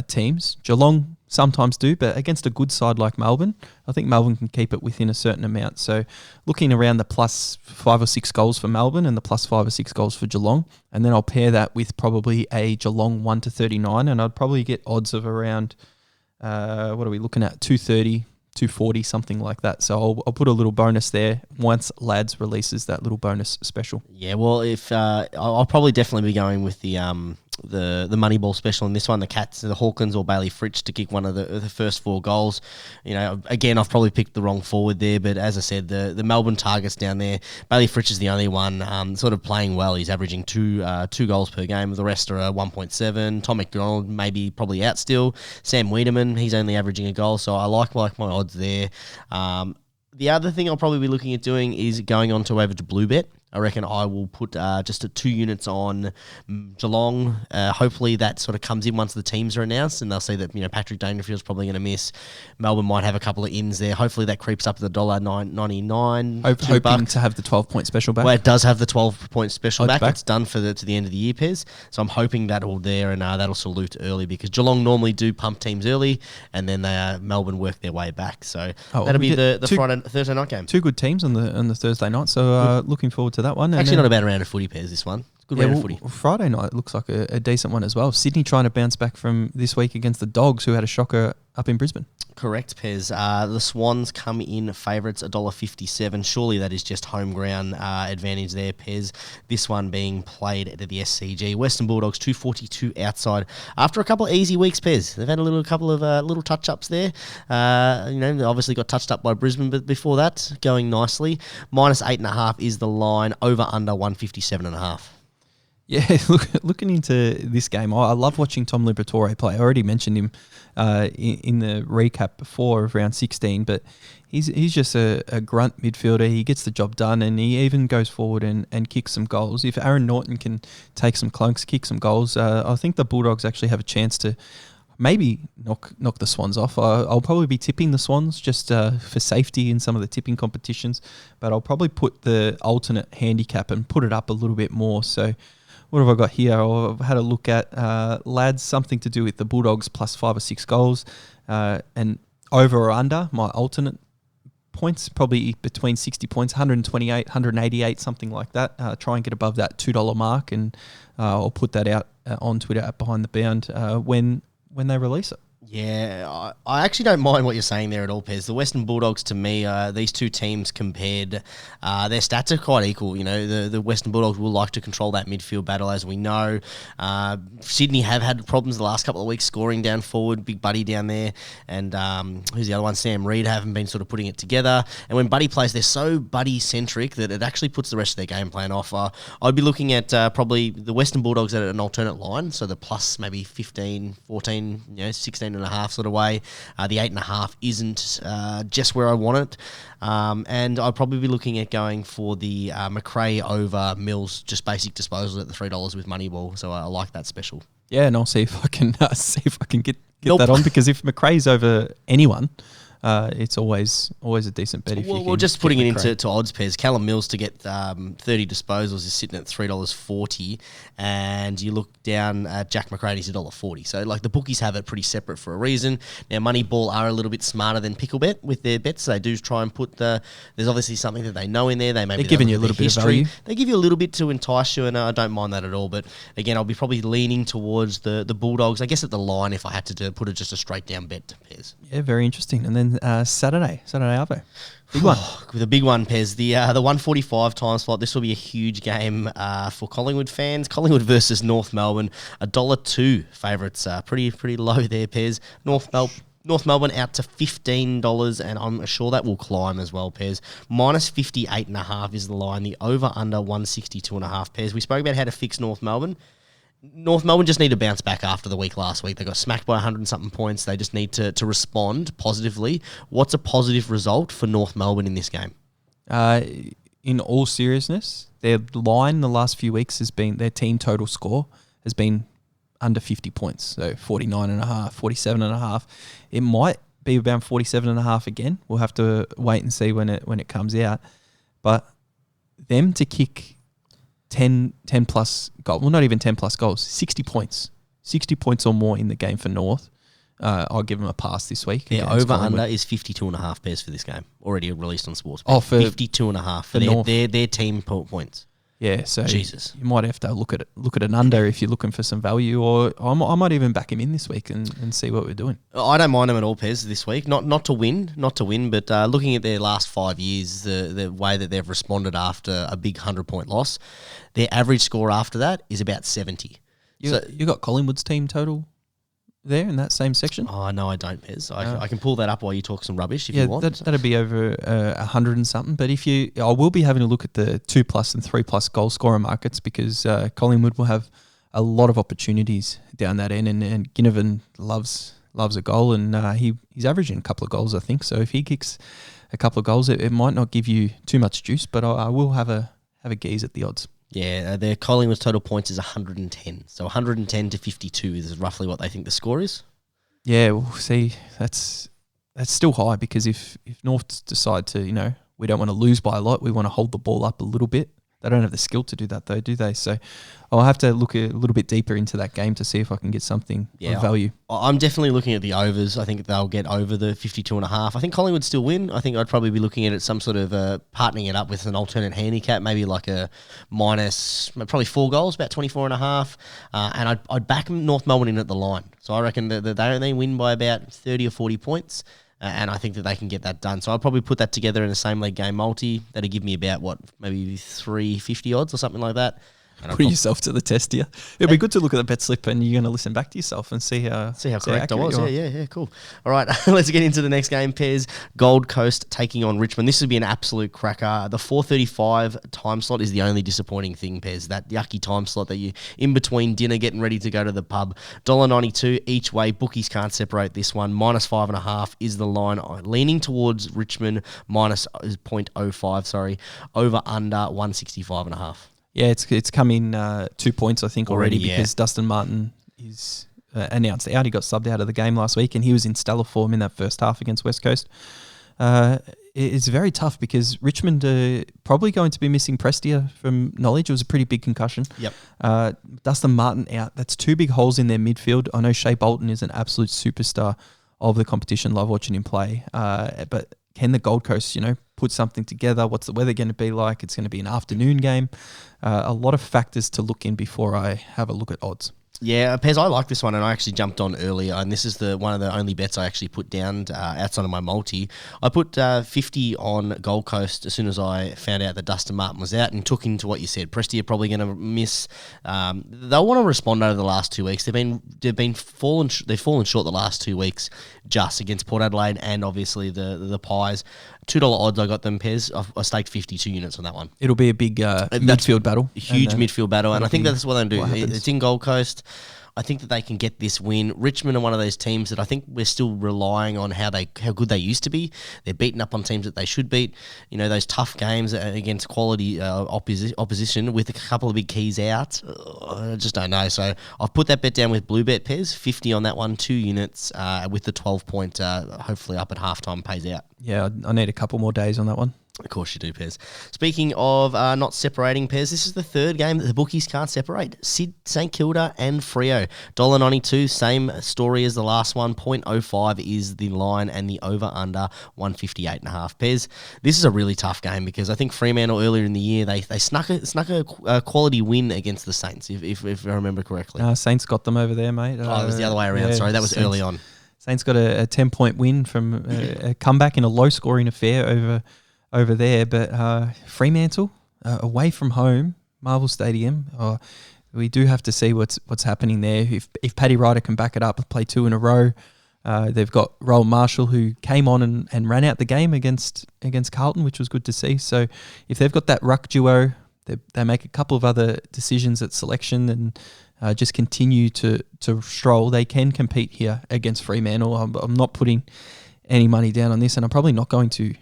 teams. Geelong sometimes do, but against a good side like Melbourne, I think Melbourne can keep it within a certain amount. So looking around the plus 5 or 6 goals for Melbourne and the plus 5 or 6 goals for Geelong, and then I'll pair that with probably a Geelong 1-39, and I'd probably get odds of around, what are we looking at, 230, 240, something like that. So I'll put a little bonus there once Lads releases that little bonus special. Yeah, well, if I'll probably definitely be going with the Moneyball special in this one, the Cats, the Hawkins or Bailey Fritsch to kick one of the first 4 goals. Again, I've probably picked the wrong forward there, but as I said, the Melbourne targets down there, Bailey Fritsch is the only one sort of playing well. He's averaging two goals per game. The rest are 1.7. Tom McDonald probably out still. Sam Wiedemann, he's only averaging a goal, so I like my odds there. The other thing I'll probably be looking at doing is going on to over to Bluebet. I reckon I will put just 2 units on Geelong. Hopefully that sort of comes in once the teams are announced, and they'll see that Patrick Dangerfield's probably going to miss. Melbourne might have a couple of ins there. Hopefully that creeps up to the $1.99. Hoping to have the 12-point special back. Well, it does have the 12-point special Odds back. It's done to the end of the year, Pez. So I'm hoping that'll there, and that'll salute early, because Geelong normally do pump teams early, and then Melbourne work their way back. So that'll be the Thursday night game. 2 good teams on the Thursday night. So looking forward to that one. Actually, not a bad round of footy, Pez, this one. Good round of footy. Friday night looks like a decent one as well. Sydney trying to bounce back from this week against the Dogs, who had a shocker up in Brisbane. Correct, Pez. The Swans come in favourites, $1.57. Surely that is just home ground advantage there, Pez. This one being played at the SCG. Western Bulldogs, 242 outside. After a couple of easy weeks, Pez. They've had a couple of little touch-ups there. They obviously got touched up by Brisbane, but before that, going nicely. Minus 8.5 is the line. Over under 157.5. Yeah, looking into this game, I love watching Tom Liberatore play. I already mentioned him in the recap before of round 16, but he's just a grunt midfielder. He gets the job done, and he even goes forward and kicks some goals. If Aaron Norton can take some clunks, kick some goals, I think the Bulldogs actually have a chance to maybe knock the Swans off. I'll probably be tipping the Swans just for safety in some of the tipping competitions, but I'll probably put the alternate handicap and put it up a little bit more. So what have I got here? I've had a look at Lads, something to do with the Bulldogs plus 5 or 6 goals, and over or under my alternate points, probably between 60 points, 128, 188, something like that. Try and get above that $2 mark, and I'll put that out on Twitter at Behind the Bound when they release it. Yeah, I actually don't mind what you're saying there at all, Pez. The Western Bulldogs, to me, these two teams compared, their stats are quite equal. You know, the Western Bulldogs will like to control that midfield battle, as we know. Sydney have had problems the last couple of weeks scoring down forward. Big Buddy down there, and who's the other one? Sam Reid haven't been sort of putting it together. And when Buddy plays, they're so Buddy-centric that it actually puts the rest of their game plan off. I'd be looking at probably the Western Bulldogs at an alternate line, so the plus maybe 15, 14, 16 and a half sort of way. The 8.5 isn't just where I want it. And I'd probably be looking at going for the McRae over Mills, just basic disposal at the $3 with Moneyball. So I like that special. Yeah, and I'll see if I can get that on, because if McRae's over anyone, it's always a decent bet. Well, just putting it into odds pairs, Callum Mills to get 30 disposals is sitting at $3.40, and you look down at Jack McRae, he's $1.40. So like the bookies have it pretty separate for a reason. Now Moneyball are a little bit smarter than Picklebet with their bets. So they do try and put there's obviously something that they know in there. They're giving you a little bit of value. They give you a little bit to entice you, and I don't mind that at all. But again, I'll be probably leaning towards the Bulldogs. I guess at the line if I had to put it just a straight down bet to pairs. Yeah, very interesting. And then Saturday Arvo. Big one. With a big one, Pez. The 1:45 time slot. This will be a huge game for Collingwood fans. Collingwood versus North Melbourne. $1.02 favourites. Pretty low there, Pez. North Melbourne out to $15, and I'm sure that will climb as well, Pez. Minus 58.5 is the line. The over under 162.5, Pez. We spoke about how to fix North Melbourne. North Melbourne just need to bounce back after the week last week. They got smacked by 100 and something points. They just need to respond positively. What's a positive result for North Melbourne in this game? In all seriousness, their line the last few weeks has been, their team total score has been under 50 points. So 49.5, 47.5. It might be around 47.5 again. We'll have to wait and see when it comes out. But them to kick 10 plus goals, well, not even 10 plus goals, 60 points or more in the game for North. I'll give them a pass this week. Yeah, over under is 52.5 pairs for this game, already released on Sports. Oh, for 52.5 for their team points. Yeah, so Jesus, you might have to look at an under if you're looking for some value, or I might even back him in this week and see what we're doing. I don't mind them at all, Pez, this week. Not to win, but looking at their last 5 years, the way that they've responded after a big 100-point loss, their average score after that is about 70. You got Collingwood's team total there in that same section? Oh, no, I don't, Pez. I can pull that up while you talk some rubbish if you want. That'd be over 100 and something. But I will be having a look at the 2+ and 3+ goal scorer markets, because Collingwood will have a lot of opportunities down that end, and Ginnivan loves a goal, and he's averaging a couple of goals, I think. So if he kicks a couple of goals, it might not give you too much juice, but I will have a gaze at the odds. Yeah, their Collingwood's total points is 110. So 110 to 52 is roughly what they think the score is. Yeah, well, see, that's still high, because if North decide to, we don't want to lose by a lot, we want to hold the ball up a little bit. They don't have the skill to do that, though, do they? So I'll have to look a little bit deeper into that game to see if I can get something of value. I'm definitely looking at the overs. I think they'll get over the 52.5. I think Collingwood still win. I think I'd probably be looking at it some sort of partnering it up with an alternate handicap, maybe like a minus, probably 4 goals, about 24.5. And I'd back North Melbourne in at the line. So I reckon that they win by about 30 or 40 points. And I think that they can get that done. So I'll probably put that together in a same leg game multi. That'll give me about, maybe 350 odds or something like that. Put yourself to the test here. It'll be good to look at the bet slip, and you're going to listen back to yourself and see how correct I was. Yeah, cool. All right, let's get into the next game. Pairs, Gold Coast taking on Richmond. This would be an absolute cracker. The 4:35 time slot is the only disappointing thing, Pairs. That yucky time slot that you in between dinner, getting ready to go to the pub. $1.92 each way. Bookies can't separate this one. Minus 5.5 is the line. Leaning towards Richmond. Minus 0.05. Sorry. Over under 165.5. Yeah, it's come in 2 points, I think, already because Dustin Martin is announced out. He got subbed out of the game last week, and he was in stellar form in that first half against West Coast. It's very tough because Richmond are probably going to be missing Prestia from knowledge. It was a pretty big concussion. Yep. Dustin Martin out. That's 2 big holes in their midfield. I know Shea Bolton is an absolute superstar of the competition. Love watching him play. But can the Gold Coast, put something together? What's the weather going to be like? It's going to be an afternoon game. A lot of factors to look in before I have a look at odds. Yeah, Pez, I like this one, and I actually jumped on earlier, and this is one of the only bets I actually put down outside of my multi. I put 50 on Gold Coast as soon as I found out that Dustin Martin was out, and took into what you said. Presty are probably going to miss. They'll want to respond over the last 2 weeks. They've fallen short the last 2 weeks, just against Port Adelaide and obviously the Pies. $2 odds I got them, Pez. I staked 52 units on that one. It'll be a big midfield battle. A huge midfield battle, and I think that's what they'll do. What It's in Gold Coast. I think that they can get this win. Richmond are one of those teams that I think we're still relying on how good they used to be. They're beating up on teams that they should beat. You know, those tough games against quality opposition with a couple of big keys out. I just don't know. So I've put that bet down with Blue Bet, Pez. 50 on that one, 2 units with the 12-point, hopefully up at halftime pays out. Yeah, I need a couple more days on that one. Of course you do, Pez. Speaking of not separating, Pez, this is the third game that the bookies can't separate. St Kilda and Freo. $1.92, same story as the last one. 0.05 is the line, and the over-under 158.5. Pez, this is a really tough game because I think Fremantle earlier in the year, they snuck a quality win against the Saints, if I remember correctly. Saints got them over there, mate. It was the other way around. Sorry, that was early on. Saints got a 10-point win from a comeback in a low-scoring affair over there, but Fremantle away from home, Marvel Stadium. We do have to see what's happening there. If Paddy Ryder can back it up and play 2 in a row, they've got Rowan Marshall, who came on and ran out the game against Carlton, which was good to see. So if they've got that ruck duo, they make a couple of other decisions at selection and just continue to stroll, they can compete here against Fremantle. I'm not putting any money down on this, and I'm probably not going to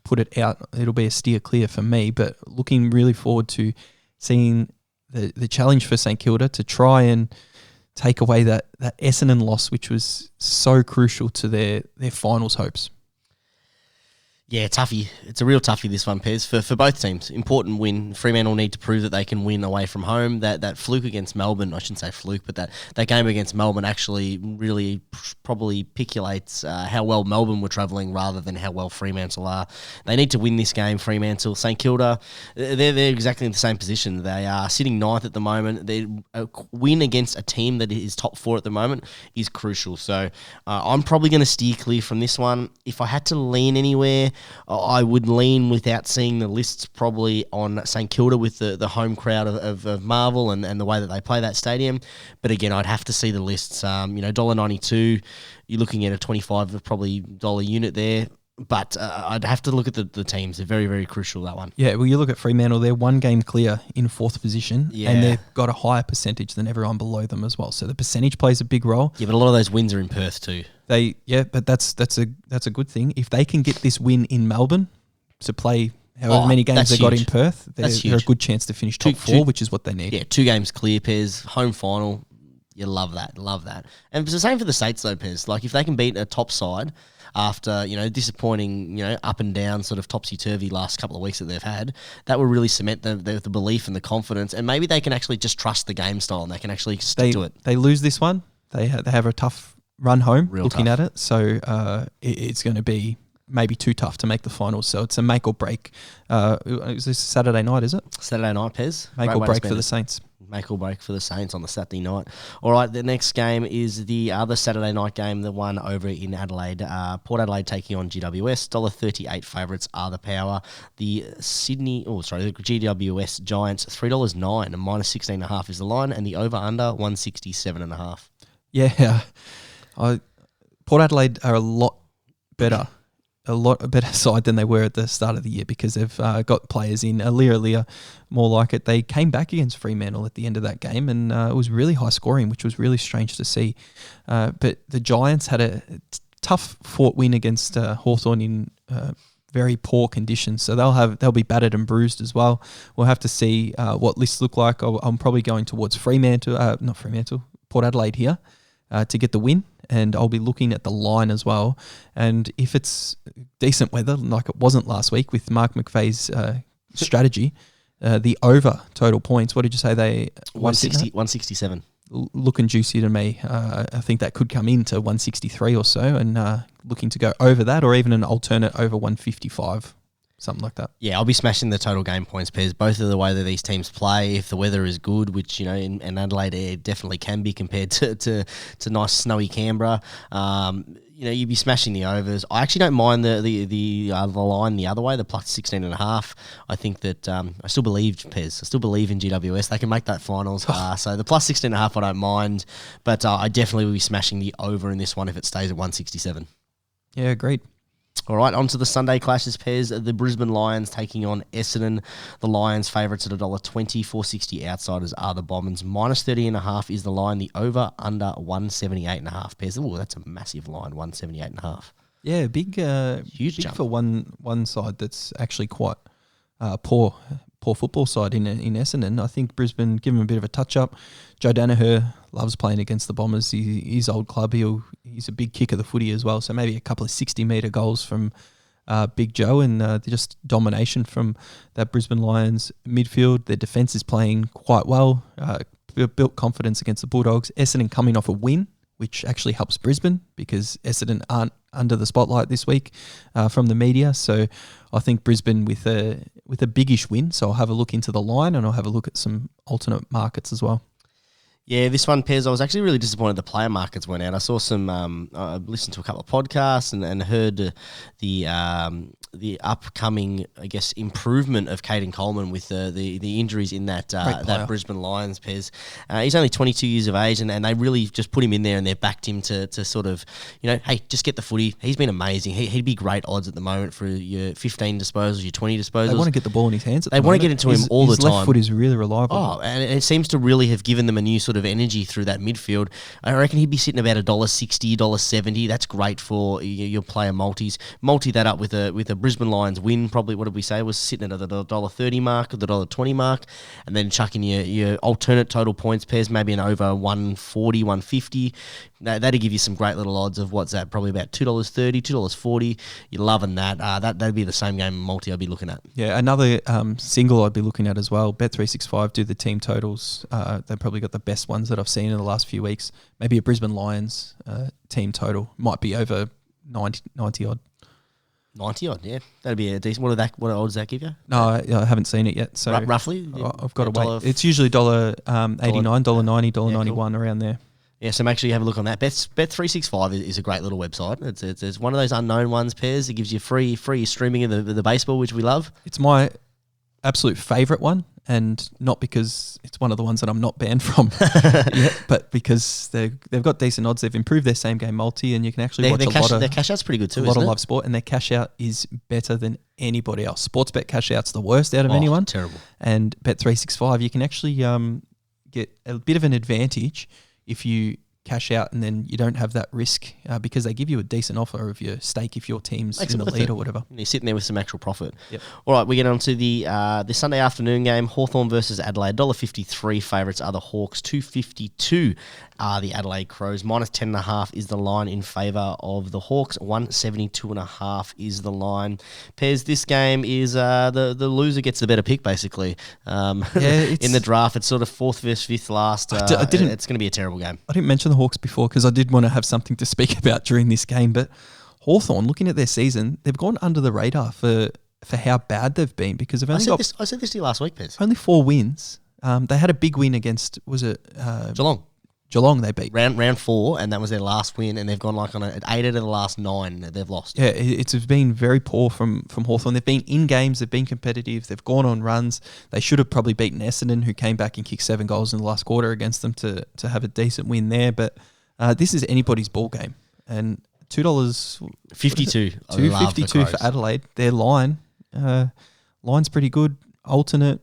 put it out. It'll be a steer clear for me, but looking really forward to seeing the challenge for St Kilda to try and take away that Essendon loss, which was so crucial to their finals hopes. Yeah, toughie. It's a real toughie, this one, Pez, for both teams. Important win. Fremantle need to prove that they can win away from home. That fluke against Melbourne, I shouldn't say fluke, but that game against Melbourne actually really probably piculates how well Melbourne were travelling rather than how well Fremantle are. They need to win this game, Fremantle. St Kilda, they're exactly in the same position. They are sitting 9th at the moment. A win against a team that is top 4 at the moment is crucial. So I'm probably going to steer clear from this one. If I had to lean anywhere, I would lean, without seeing the lists, probably on St Kilda with the home crowd of Marvel and the way that they play that stadium. But again, I'd have to see the lists. $1.92, you're looking at a $25 probably dollar unit there. But I'd have to look at the teams. They're very, very crucial, that one. Yeah, well, you look at Fremantle, they're 1 game clear in 4th position, and they've got a higher percentage than everyone below them as well. So the percentage plays a big role. Yeah, but a lot of those wins are in Perth too. But that's a good thing. If they can get this win in Melbourne to play however many games they got in Perth, they're a good chance to finish top 4, which is what they need. Yeah, 2 games clear, Pez, home final. You love that. And it's the same for the Saints though, Pez. Like, if they can beat a top side after, disappointing, up and down sort of topsy-turvy last couple of weeks that they've had, that will really cement the belief and the confidence, and maybe they can actually just trust the game style and they can actually stick to it. They lose this one, they have a tough run home, looking tough at it, so it's going to be maybe too tough to make the finals, so it's a make or break. Is this Saturday night, is it? Saturday night, Pez. Make or break for the Saints. Make or break for the Saints on the Saturday night. All right, the next game is the other Saturday night game, the one over in Adelaide. Port Adelaide taking on GWS. $1.38 favourites are the power. The GWS Giants, $3.09 and minus 16.5 is the line, and the over-under 167.5. Yeah, Port Adelaide are a lot better side than they were at the start of the year, because they've got players in Leah, more like it. They came back against Fremantle at the end of that game, and it was really high scoring, which was really strange to see. But the Giants had a tough fought win against Hawthorn in very poor conditions, so they'll be battered and bruised as well. We'll have to see what lists look like. I'm probably going towards Port Adelaide here to get the win. And I'll be looking at the line as well. And if it's decent weather, like it wasn't last week with Mark McVeigh's strategy, the over total points, what did you say? 167. Looking juicy to me. I think that could come into 163 or so, and looking to go over that, or even an alternate over 155. something like that. Yeah, I'll be smashing the total game points pairs. Both of the way that these teams play, if the weather is good, which, in Adelaide it definitely can be compared to nice snowy Canberra, you'd be smashing the overs. I actually don't mind the line the other way, the plus 16.5. I think that I still believe, Pez. I still believe in GWS. They can make that finals. So the plus 16.5 I don't mind, but I definitely will be smashing the over in this one if it stays at 167. Yeah, agreed. All right, on to the Sunday clashes pairs. The Brisbane Lions taking on Essendon. The Lions favourites at $1.20. 460 outsiders are the Bombers. Minus 30.5 is the line. The over under 178.5 pairs. Oh, that's a massive line, 178.5. Yeah, big Huge big jump. for one side that's actually quite poor football side in Essendon. I think Brisbane give him a bit of a touch up. Joe Danaher loves playing against the Bombers. His old club. He's a big kick of the footy as well. So maybe a couple of 60-metre goals from Big Joe, and just domination from that Brisbane Lions midfield. Their defence is playing quite well. Built confidence against the Bulldogs. Essendon coming off a win, which actually helps Brisbane because Essendon aren't under the spotlight this week from the media. So I think Brisbane with a biggish win. So I'll have a look into the line and I'll have a look at some alternate markets as well. Yeah, this one, Pez, I was actually really disappointed the player markets went out. I saw some, I listened to a couple of podcasts and heard the upcoming, I guess, improvement of Caden Coleman with the injuries in that Brisbane Lions, Pez. He's only 22 years of age, and they really just put him in there and they've backed him to sort of, hey, just get the footy. He's been amazing. He'd be great odds at the moment for your 15 disposals, your 20 disposals. They want to get the ball in his hands. They want to get into him all the time. His left foot is really reliable. Oh, and it seems to really have given them a new sort of energy through that midfield. I reckon he'd be sitting about $1.60, $1.70. That's great for your player multis. Multi that up with a Brisbane Lions win. Probably, what did we say, was sitting at the $1.30 mark or the $1.20 mark, and then chucking your alternate total points pairs, maybe an over 140, 150. That'd give you some great little odds of what's that? Probably about $2.30, $2.40. You're loving that. That'd be the same game multi I'd be looking at. Yeah, another single I'd be looking at as well. Bet365 do the team totals. They've probably got the best ones that I've seen in the last few weeks. Maybe a Brisbane Lions team total might be over 90 odd. 90 odd, yeah. That'd be a decent. What odds does that give you? No, I haven't seen it yet. So roughly? I've got to wait. It's usually $1.89, $1.90, $1.91 around there. Yeah, so make sure you have a look on that. Bet365 is a great little website. It's one of those unknown ones, Pairs. It gives you free streaming of the baseball, which we love. It's my absolute favourite one, and not because it's one of the ones that I'm not banned from, but because they've got decent odds. They've improved their same game multi, and you can actually watch their cash out's pretty good too. A lot of live sport, and their cash out is better than anybody else. Sportsbet cash out's the worst out of anyone. Terrible. And Bet365, you can actually get a bit of an advantage if you cash out and then you don't have that risk because they give you a decent offer of your stake if your team's in the lead or whatever. And you're sitting there with some actual profit. Yep. All right, we get on to the Sunday afternoon game, Hawthorn versus Adelaide. $1.53 favourites are the Hawks. $2.52 are the Adelaide Crows. Minus 10.5 is the line in favour of the Hawks. 172.5 is the line. Pairs, this game is the loser gets the better pick, basically. In the draft, it's sort of fourth versus fifth last. It's going to be a terrible game. I didn't mention the Hawks before because I did want to have something to speak about during this game, but Hawthorn, looking at their season, they've gone under the radar for how bad they've been because they've only I said this to you last week, Pez. Only 4 wins. They had a big win against, was it? Geelong they beat. Round 4, and that was their last win, and they've gone like on 8 out of the last 9 that they've lost. Yeah, it's been very poor from Hawthorn. They've been in games, they've been competitive, they've gone on runs. They should have probably beaten Essendon, who came back and kicked 7 goals in the last quarter against them to have a decent win there. But this is anybody's ball game. And $2.52. $2.52 for Adelaide. Their line's pretty good. Alternate,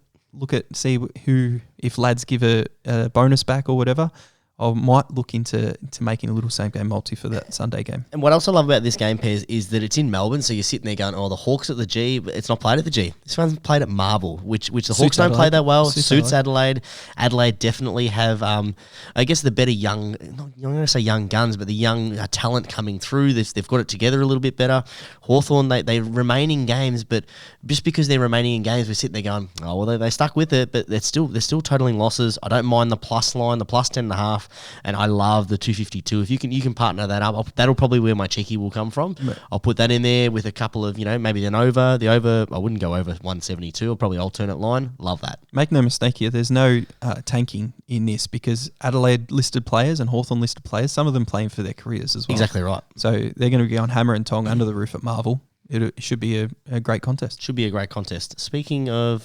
see who, if lads give a bonus back or whatever, I might look into making a little same game multi for that Sunday game. And what else I love about this game, Pairs, is that it's in Melbourne, so you're sitting there going, oh, the Hawks at the G, but it's not played at the G. This one's played at Marvel, which the Hawks don't play that well. Suits Adelaide. Adelaide definitely have, I guess, the better young, I'm not going to say young guns, but the young talent coming through. They've got it together a little bit better. Hawthorn, they remain in games, but just because they're remaining in games, we're sitting there going, oh, well, they stuck with it, but they're still totaling losses. I don't mind the plus line, the plus 10.5. Norf, and I love the 252. If you can partner that up, that'll probably where my cheeky will come from. Right. I'll put that in there with a couple of, maybe an over. The over, I wouldn't go over 172. I'll probably alternate line. Love that. Make no mistake here, there's no tanking in this because Adelaide listed players and Hawthorn listed players, some of them playing for their careers as well. Exactly right. So they're going to be on hammer and tong under the roof at Marvel. It should be a great contest. Should be a great contest. Speaking of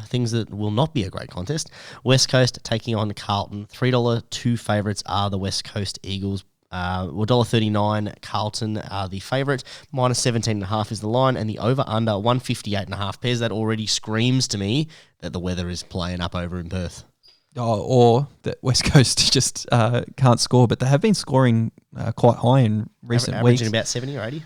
things that will not be a great contest, West Coast taking on Carlton. $3 two favourites are the West Coast Eagles. $1.39 Carlton are the favourite. Minus 17.5 is the line, and the over-under 158.5. Pairs that already screams to me that the weather is playing up over in Perth. Or that West Coast just can't score, but they have been scoring quite high in recent weeks. Averaging about 70 or 80.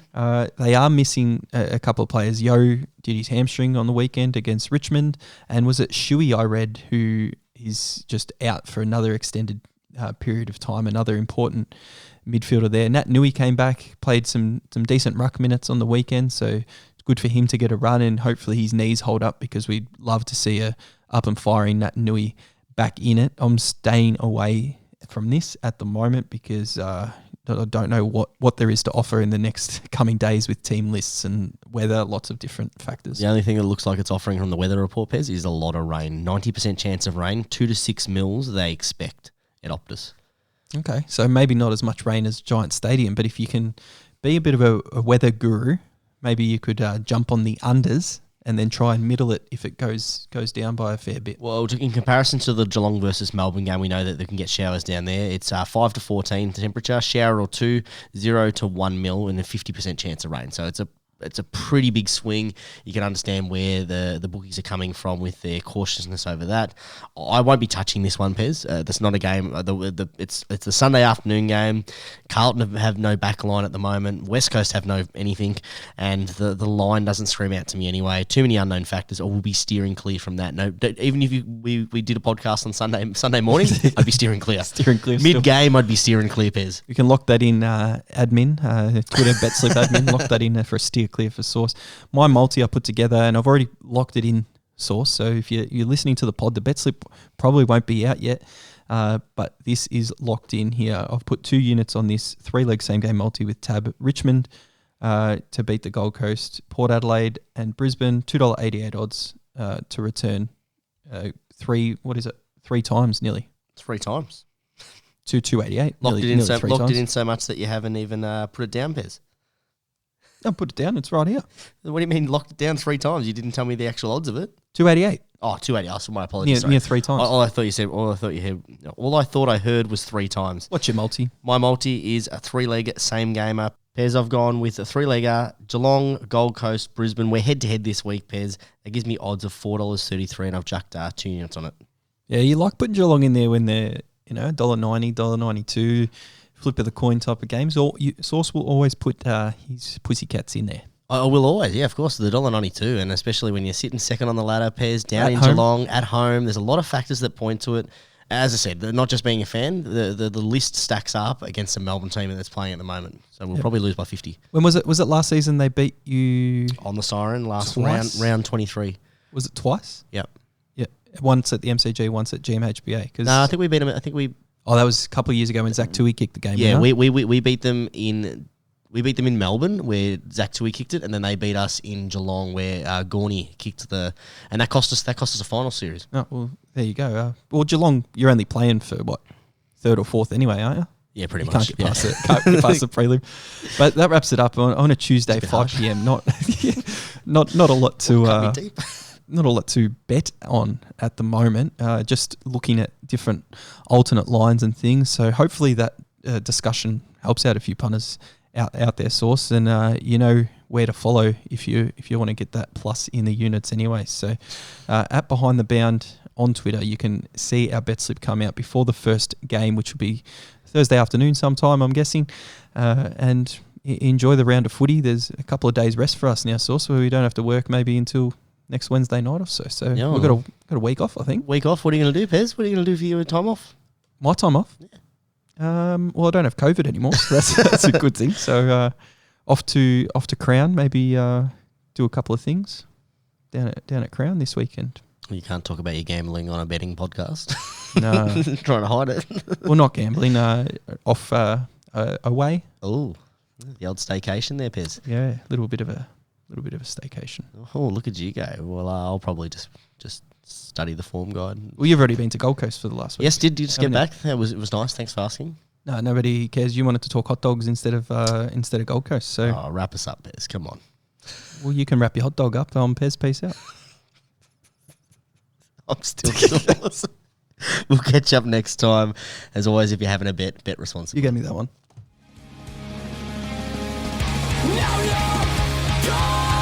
They are missing a couple of players. Yo did his hamstring on the weekend against Richmond, and was it Shuey I read who is just out for another extended period of time, another important midfielder there. Nat Nui came back, played some decent ruck minutes on the weekend, so it's good for him to get a run, and hopefully his knees hold up because we'd love to see a up and firing Nat Nui back in it. I'm staying away from this at the moment because I don't know what there is to offer in the next coming days with team lists and weather, lots of different factors. The only thing that looks like it's offering from the weather report, Pez, is a lot of rain. 90% chance of rain, 2 to 6 mils they expect at Optus. Okay, so maybe not as much rain as Giant Stadium, but if you can be a bit of a weather guru, maybe you could jump on the unders and then try and middle it if it goes down by a fair bit. Well, in comparison to the Geelong versus Melbourne game, we know that they can get showers down there. It's 5 to 14 temperature, shower or two, 0 to 1 mil, and a 50% chance of rain. So it's a pretty big swing. You can understand where the bookies are coming from with their cautiousness over that. I won't be touching this one, Pez. That's not a game. It's the Sunday afternoon game. Carlton have no back line at the moment. West Coast have no anything, and the line doesn't scream out to me anyway. Too many unknown factors. I will be steering clear from that. No, even if we did a podcast on Sunday morning, I'd be steering clear. Mid game, I'd be steering clear, Pez. You can lock that in, admin, Twitter BetSlip admin. Lock that in for a steer clear for Source. My multi I put together, and I've already locked it in Source. So if you're listening to the pod, the BetSlip probably won't be out yet. But this is locked in here. I've put 2 units on this 3-leg same game multi with Tab Richmond to beat the Gold Coast, Port Adelaide and Brisbane. $2.88 odds to return 3 times nearly. 3 times. To 288. Locked it in so much that you haven't even put it down, Pez. I'll put it down. It's right here. What do you mean locked it down 3 times? You didn't tell me the actual odds of it. 288. Oh, 280. Oh, so my apologies. Near 3 times. All I thought I heard was 3 times. What's your multi? My multi is a 3-leg same gamer. Pez, I've gone with a 3-legger. Geelong, Gold Coast, Brisbane. We're head to head this week, Pez. That gives me odds of $4.33, and I've jacked 2 units on it. Yeah, you like putting Geelong in there when they're $1.90, $1.92. Flip of the coin type of games. Source will always put his pussycats in there. I will always, yeah, of course, the $1.92, and especially when you're sitting second on the ladder, Pez, down at in home. Geelong, at home. There's a lot of factors that point to it. As I said, not just being a fan, the list stacks up against the Melbourne team that's playing at the moment. So we'll probably lose by 50. When was it? Was it last season they beat you? On the siren, last twice? round 23. Was it twice? Yep. Yeah. Once at the MCG, once at GMHBA. No, I think we beat them. Oh, that was a couple of years ago when Zach Tui kicked the game. Yeah, winner. we beat them in Melbourne where Zach Tui kicked it, and then they beat us in Geelong where Gorney kicked and that cost us a final series. Oh, well, there you go. Well, Geelong, you're only playing for what, 3rd or 4th anyway, aren't you? Yeah, pretty you much. Can't get past it. Can't get past the prelim. But that wraps it up on a Tuesday, 5 p.m. Not a lot to. Not a lot to bet on at the moment, just looking at different alternate lines and things. So hopefully that discussion helps out a few punters out there, Source, and you know where to follow if you want to get that plus in the units anyway. So at Behind the Bound on Twitter, you can see our bet slip come out before the first game, which will be Thursday afternoon sometime, I'm guessing, and enjoy the round of footy. There's a couple of days rest for us now, Source, where we don't have to work maybe until next Wednesday night or so. So yeah, we've got a week off, I think. Week off? What are you going to do, Pez? What are you going to do for your time off? My time off? Yeah. Well, I don't have COVID anymore, so that's a good thing. So off to Crown, maybe do a couple of things down at Crown this weekend. You can't talk about your gambling on a betting podcast. No. Trying to hide it. Well, not gambling. Off away. Oh, the old staycation there, Pez. Yeah, a little bit of a staycation. Oh, look at you go. Well, I'll probably just study the form guide. Well, you've already been to Gold Coast for the last week. Yes, did you just get haven't back? It was nice. Thanks for asking. No, nobody cares. You wanted to talk hot dogs instead of Gold Coast. So, Wrap us up, Pez. Come on. well, you can wrap your hot dog up on Pez. Peace out. I'm still sauce. We'll catch up next time. As always, if you're having a bet responsibly. You gave me that one. Now you're gone.